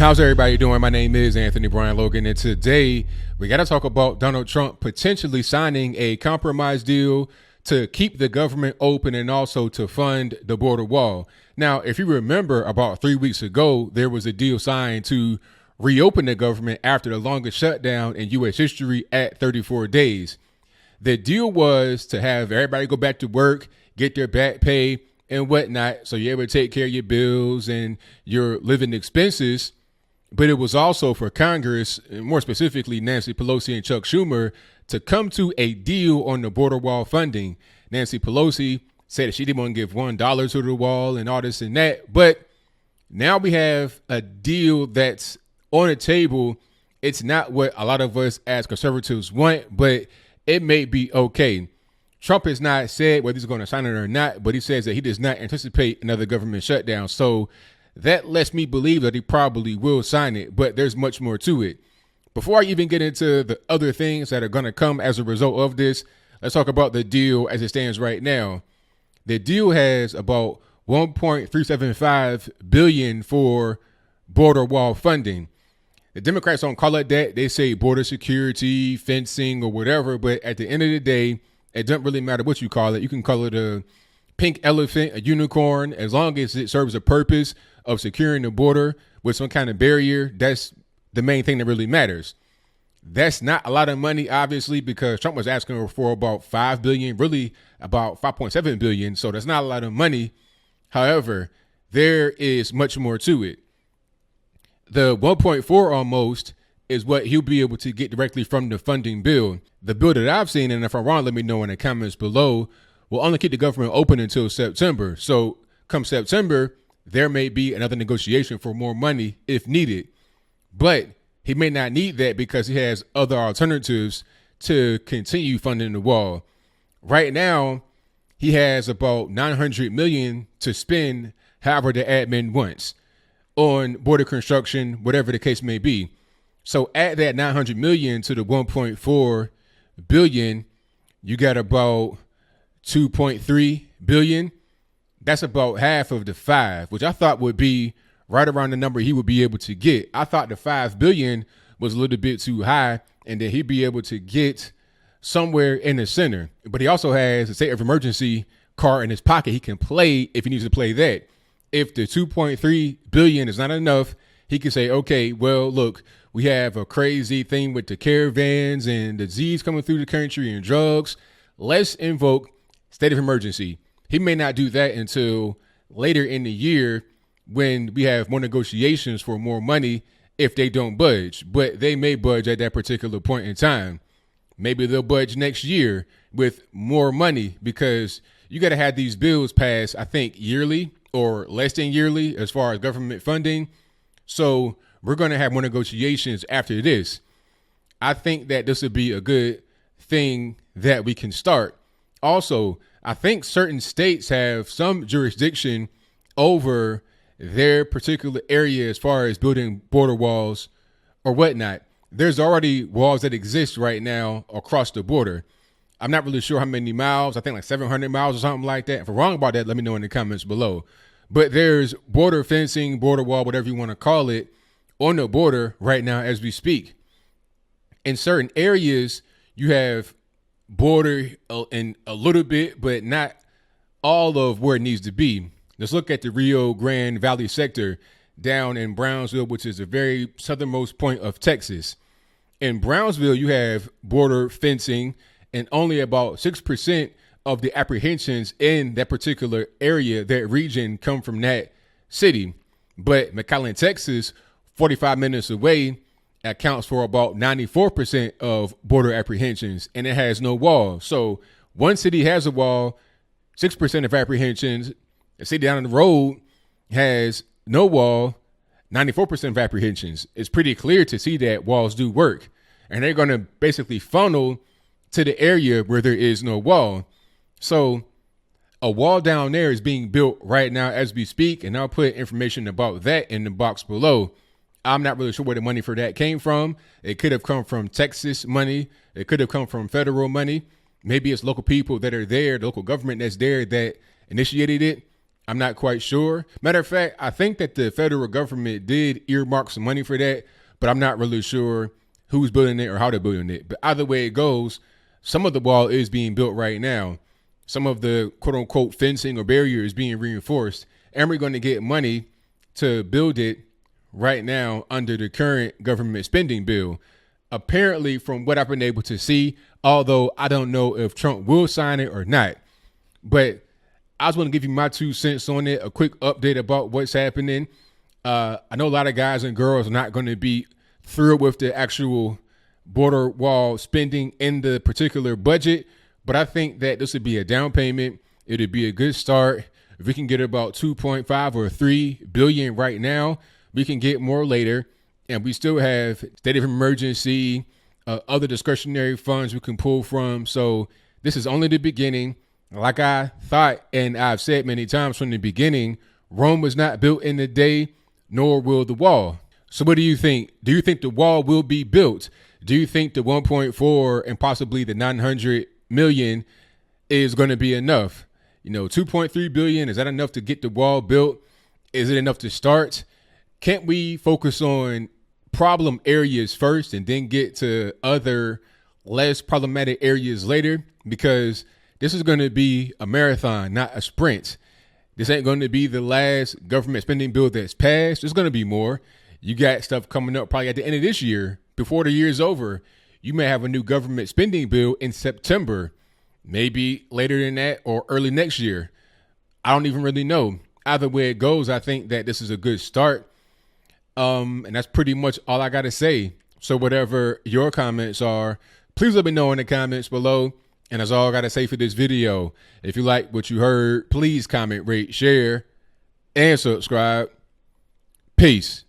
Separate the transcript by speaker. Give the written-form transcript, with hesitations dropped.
Speaker 1: How's everybody doing? My name is Anthony Brian Logan, and today we got to talk about Donald Trump potentially signing a compromise deal to keep the government open and also to fund the border wall. Now, if you remember, about 3 weeks ago, there was a deal signed to reopen the government after the longest shutdown in U.S. history at 34 days. The deal was to have everybody go back to work, get their back pay and whatnot, so you're able to take care of your bills and your living expenses. But it was also for Congress, and more specifically Nancy Pelosi and Chuck Schumer, to come to a deal on the border wall funding. Nancy Pelosi said that she didn't want to give $1 to the wall and all this and that. But now we have a deal that's on the table. It's not what a lot of us as conservatives want, but it may be okay. Trump has not said whether he's going to sign it or not, but he says that he does not anticipate another government shutdown. So that lets me believe that he probably will sign it, but there's much more to it. Before I even get into the other things that are going to come as a result of this, let's talk about the deal as it stands right now. The deal has about $1.375 billion for border wall funding. The Democrats don't call it that. They say border security, fencing, or whatever. But at the end of the day, it doesn't really matter what you call it. You can call it a pink elephant, a unicorn, as long as it serves a purpose of securing the border with some kind of barrier. That's the main thing that really matters. That's not a lot of money, obviously, because Trump was asking for about $5 billion, really about $5.7 billion. So that's not a lot of money. However, there is much more to it. The 1.4 almost is what he'll be able to get directly from the funding bill. The bill that I've seen, and if I'm wrong, let me know in the comments below, will only keep the government open until September. So come September, there may be another negotiation for more money if needed. But he may not need that because he has other alternatives to continue funding the wall. Right now, he has about $900 million to spend however the admin wants on border construction, whatever the case may be. So add that $900 million to the $1.4 billion, you got about $2.3 billion. That's about half of the $5, which I thought would be right around the number he would be able to get. I thought the $5 billion was a little bit too high and that he'd be able to get somewhere in the center. But he also has a state of emergency card in his pocket he can play if he needs to play that. If the $2.3 billion is not enough, he can say, okay, well, look, we have a crazy thing with the caravans and disease coming through the country and drugs. Let's invoke state of emergency. He may not do that until later in the year when we have more negotiations for more money if they don't budge. But they may budge at that particular point in time. Maybe they'll budge next year with more money because you got to have these bills passed, I think, yearly or less than yearly as far as government funding. So we're going to have more negotiations after this. I think that this would be a good thing that we can start. Also, I think certain states have some jurisdiction over their particular area as far as building border walls or whatnot. There's already walls that exist right now across the border. I'm not really sure how many miles. I think like 700 miles or something like that. If I'm wrong about that, let me know in the comments below. But there's border fencing, border wall, whatever you want to call it, on the border right now as we speak. In certain areas, you have border in a little bit, but not all of where it needs to be. Let's look at the Rio Grande Valley sector down in Brownsville, which is the very southernmost point of Texas. In Brownsville, you have border fencing, and only about 6% of the apprehensions in that particular area, that region, come from that city. But McAllen, Texas, 45 minutes away, accounts for about 94% of border apprehensions, and it has no wall. So one city has a wall, 6% of apprehensions. A city down the road has no wall, 94% of apprehensions. It's pretty clear to see that walls do work, and they're going to basically funnel to the area where there is no wall. So a wall down there is being built right now as we speak, and I'll put information about that in the box below. I'm not really sure where the money for that came from. It could have come from Texas money. It could have come from federal money. Maybe it's local people that are there, the local government that's there that initiated it. I'm not quite sure. Matter of fact, I think that the federal government did earmark some money for that, but I'm not really sure who's building it or how they're building it. But either way it goes, some of the wall is being built right now. Some of the quote unquote fencing or barrier is being reinforced, and we're going to get money to build it right now under the current government spending bill. Apparently, from what I've been able to see, although I don't know if Trump will sign it or not, but I just want to give you my 2 cents on it, a quick update about what's happening. I know a lot of guys and girls are not going to be thrilled with the actual border wall spending in the particular budget, but I think that this would be a down payment. It would be a good start. If we can get about 2.5 or 3 billion right now, we can get more later. And we still have state of emergency, other discretionary funds we can pull from. So this is only the beginning. Like I thought, and I've said many times from the beginning, Rome was not built in a day, nor will the wall. So what do you think? Do you think the wall will be built? Do you think the 1.4 and possibly the 900 million is going to be enough? 2.3 billion, is that enough to get the wall built? Is it enough to start? Can't we focus on problem areas first and then get to other less problematic areas later? Because this is going to be a marathon, not a sprint. This ain't going to be the last government spending bill that's passed. There's going to be more. You got stuff coming up probably at the end of this year. Before the year's over, you may have a new government spending bill in September, maybe later than that or early next year. I don't even really know. Either way it goes, I think that this is a good start. And that's pretty much all I got to say. So whatever your comments are, please let me know in the comments below. And that's all I got to say for this video. If you like what you heard, please comment, rate, share, and subscribe. Peace.